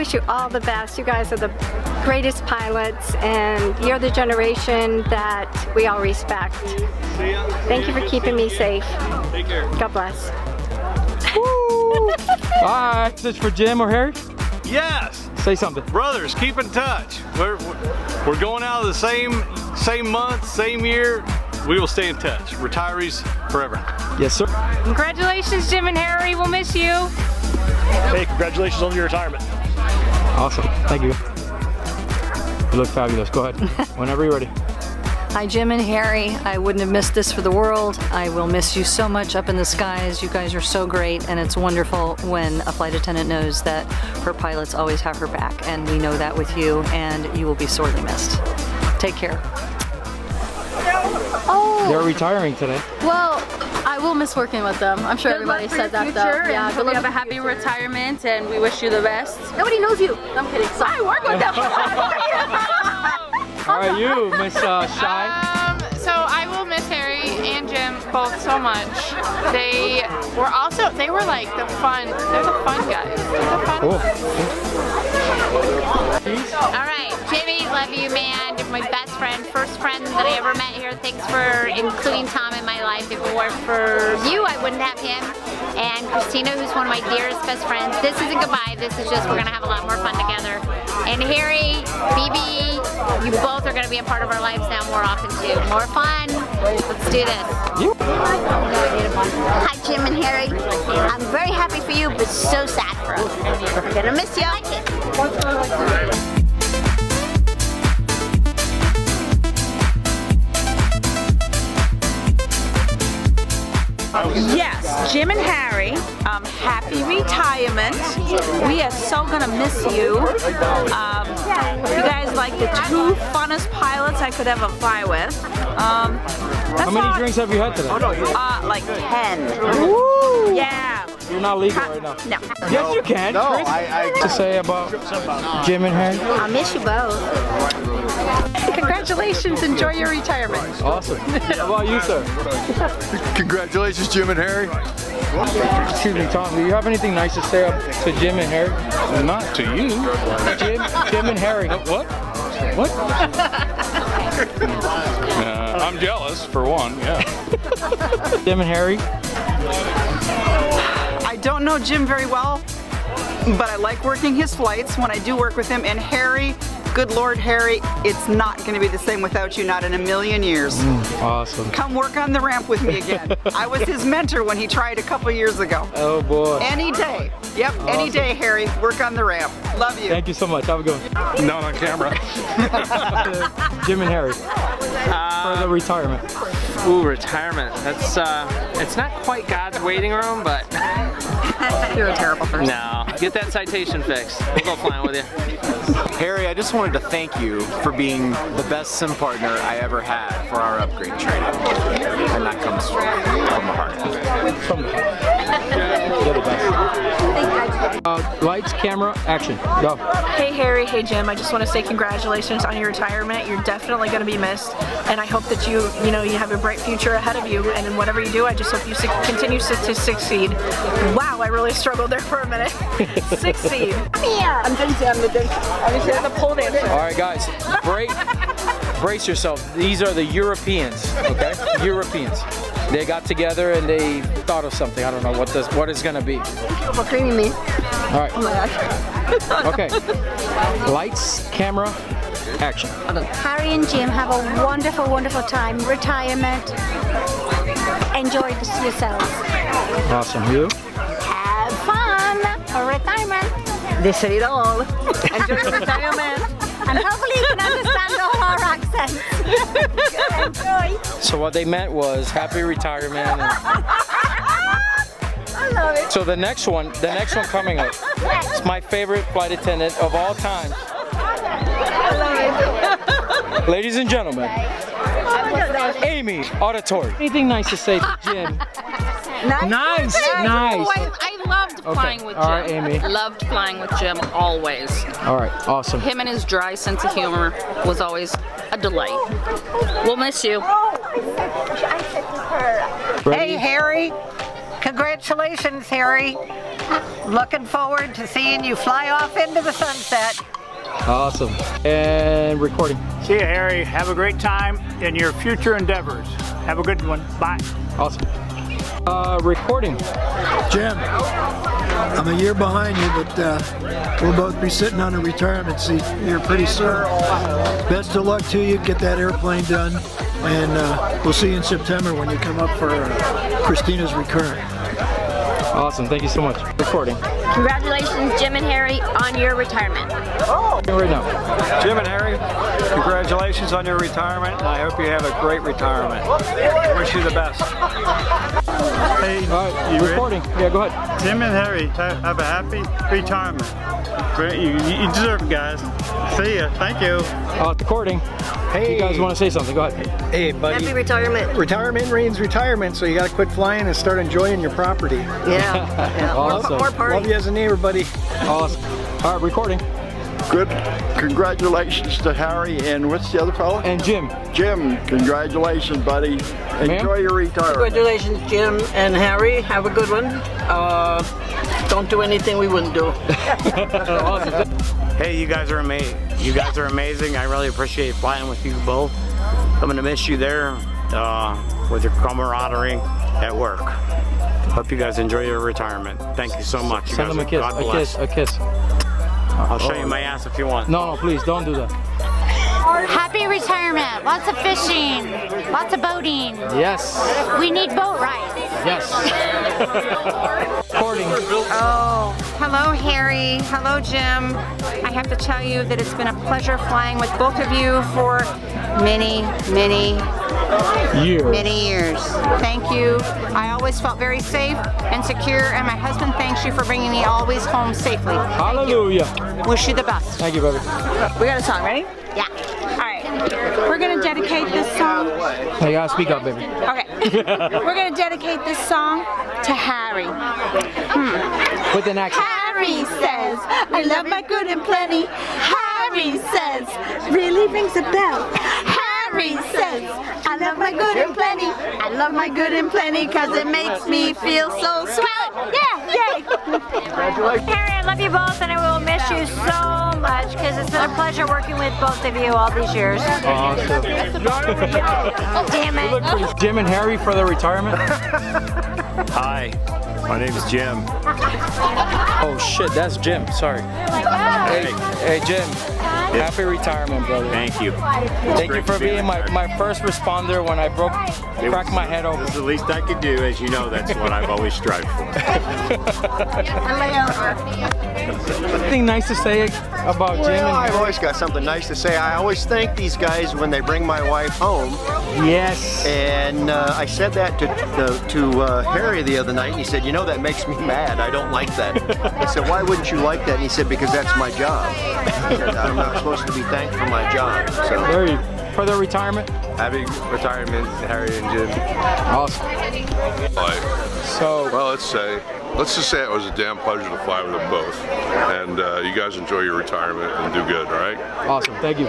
wish you all the best. You guys are the greatest pilots, and you're the generation that we all respect. Thank you for keeping me safe. Take care. God bless. Woo! Bye. Is this for Jim or Harry? Yes. Say something. Brothers, keep in touch. We're going out of the same month, same year. We will stay in touch. Retirees forever. Yes, sir. Congratulations, Jim and Harry. We'll miss you. Hey, congratulations on your retirement. Awesome. Thank you. You look fabulous. Go ahead. Whenever you're ready. Hi, Jim and Harry. I wouldn't have missed this for the world. I will miss you so much up in the skies. You guys are so great, and it's wonderful when a flight attendant knows that her pilots always have her back, and we know that with you, and you will be sorely missed. Take care. They're retiring today. Well, I will miss working with them. I'm sure everybody said that though. Yeah, good luck. Have a happy retirement, and we wish you the best. Nobody knows you. No, I'm kidding. So I work with them. All right, you, Miss Shy. So I will miss Harry and Jim both so much. They were like they're the fun guys. They're the fun guys. All right, Jimmy, love you, man. You're my best friend, first friend that I ever met here. Thanks for including Tom in my life. If it weren't for you, I wouldn't have him. And Christina, who's one of my dearest best friends. This isn't goodbye. This is just we're gonna have a lot more fun together. And Harry, BB, you both are gonna be a part of our lives now more often too. More fun. Let's do this. Hi, Jim and Harry. I'm very happy for you, but so sad for us. We're gonna miss you. Yes, Jim and Harry, happy retirement. We are so gonna miss you. You guys like the two funnest pilots I could ever fly with. How many drinks have you had today? Like 10. Woo! Yeah. You're not legal right now. No. Yes, you can. No, Chris, to say about Jim and Harry? I'll miss you both. congratulations. Enjoy your retirement. Awesome. How about you, sir? Congratulations, Jim and Harry. Excuse me, Tom, do you have anything nice to say to Jim and Harry? Not to you. Jim and Harry. What? What? I'm jealous, for one, yeah. Jim and Harry? I don't know Jim very well, but I like working his flights when I do work with him. And Harry, good Lord, Harry, it's not going to be the same without you, not in a million years. Awesome. Come work on the ramp with me again. I was his mentor when he tried a couple years ago. Oh boy. Any day. Yep, awesome. Any day, Harry. Work on the ramp. Love you. Thank you so much. Have a good one. Not on camera. Jim and Harry. For the retirement. Ooh, retirement. That's it's not quite God's waiting room, but you're a terrible person. No, get that citation fixed. We'll go flying with you. Harry, I just wanted to thank you for being the best sim partner I ever had for our upgrade training. And that comes from the heart. From the heart. You're the best. Lights, camera, action. Go. Hey Harry, hey Jim, I just want to say congratulations on your retirement. You're definitely going to be missed, and I hope that you have a bright future ahead of you, and in whatever you do, I just hope you continue to succeed. Wow, I really struggled there for a minute. Succeed. I'm the pole dancer. All right, guys, brace yourself. These are the Europeans, okay? Europeans. They got together and they thought of something. I don't know what it's gonna be. For creaming me. All right. Oh my gosh. Okay. Lights, camera, action. Harry and Jim, have a wonderful, wonderful time. Retirement. Enjoy yourselves. Awesome. You? Have fun for retirement. They say it all. Enjoy your retirement. And hopefully you can understand all our accents. Enjoy. So what they meant was happy retirement. I love it. So the next one coming up. It's my favorite flight attendant of all time. I love it. Ladies and gentlemen, Amy Auditory. Anything nice to say to Jim? Nice. I loved flying with Jim. All right, Amy. Loved flying with Jim always. All right, awesome. Him and his dry sense of humor was always a delight. We'll miss you. Hey, Harry. Congratulations, Harry. Looking forward to seeing you fly off into the sunset. Awesome. And recording. See you, Harry. Have a great time in your future endeavors. Have a good one. Bye. Awesome. Recording. Jim, I'm a year behind you, but we'll both be sitting on a retirement seat here pretty soon. Best of luck to you. Get that airplane done, and we'll see you in September when you come up for Christina's recurrent. Awesome. Thank you so much. Recording. Congratulations, Jim and Harry, on your retirement. Right now. Jim and Harry, congratulations on your retirement, and I hope you have a great retirement. Wish you the best. Hey, you recording? Yeah, go ahead. Jim and Harry, have a happy retirement. Great, you deserve it, guys. See ya. Thank you. Recording. Hey, you guys want to say something? Go ahead. Hey, buddy. Happy retirement. Retirement means retirement, so you got to quit flying and start enjoying your property. Yeah. Awesome. More party. Love you as a neighbor, buddy. Awesome. All right, recording. Good. Congratulations to Harry and what's the other fellow? And Jim. Jim, congratulations, buddy. Enjoy your retirement. Congratulations, Jim and Harry. Have a good one. Don't do anything we wouldn't do. Awesome. Hey, you guys are amazing. You guys are amazing. I really appreciate flying with you both. I'm gonna miss you there with your camaraderie at work. Hope you guys enjoy your retirement. Thank you so much. You Send guys them a kiss. God bless. A kiss. I'll show you my ass if you want. No, please don't do that. Happy retirement. Lots of fishing. Lots of boating. Yes. We need boat rides. Yes. Recording. Oh, hello Harry, hello Jim. I have to tell you that it's been a pleasure flying with both of you for many years. Thank you. I always felt very safe and secure, and my husband thanks you for bringing me always home safely. Hallelujah. Wish you the best. Thank you, baby. We got a song, ready? Yeah. All right. We're gonna dedicate this song. Hey, you gotta speak up, baby. Okay. We're gonna dedicate this song to Harry. With an accent. Harry says, I love my good and plenty. Harry says, really rings a bell. Harry says, I love my good and plenty. I love my good and plenty because it makes me feel so swell. Yeah, yay. Harry, I love you both, and I will miss you so much because it's been a pleasure working with both of you all these years. Awesome. Damn it. Jim and Harry for their retirement. Hi, my name is Jim. Oh shit, that's Jim. Sorry. Hey Jim. Happy retirement, brother. Thank you. Thank you for being my first responder when I cracked my head open. It's the least I could do, as you know. That's what I've always strived for. Anything nice to say about Jim? Well, I've always got something nice to say. I always thank these guys when they bring my wife home. Yes. And I said that to Harry the other night, and he said, "You know, that makes me mad. I don't like that." I said, "Why wouldn't you like that?" And he said, "Because that's my job. I'm not supposed to be thanked for my job." So. Harry, for their retirement. Happy retirement, Harry and Jim. Awesome. So, well, let's just say it was a damn pleasure to fly with them both. And you guys enjoy your retirement and do good, all right? Awesome. Thank you.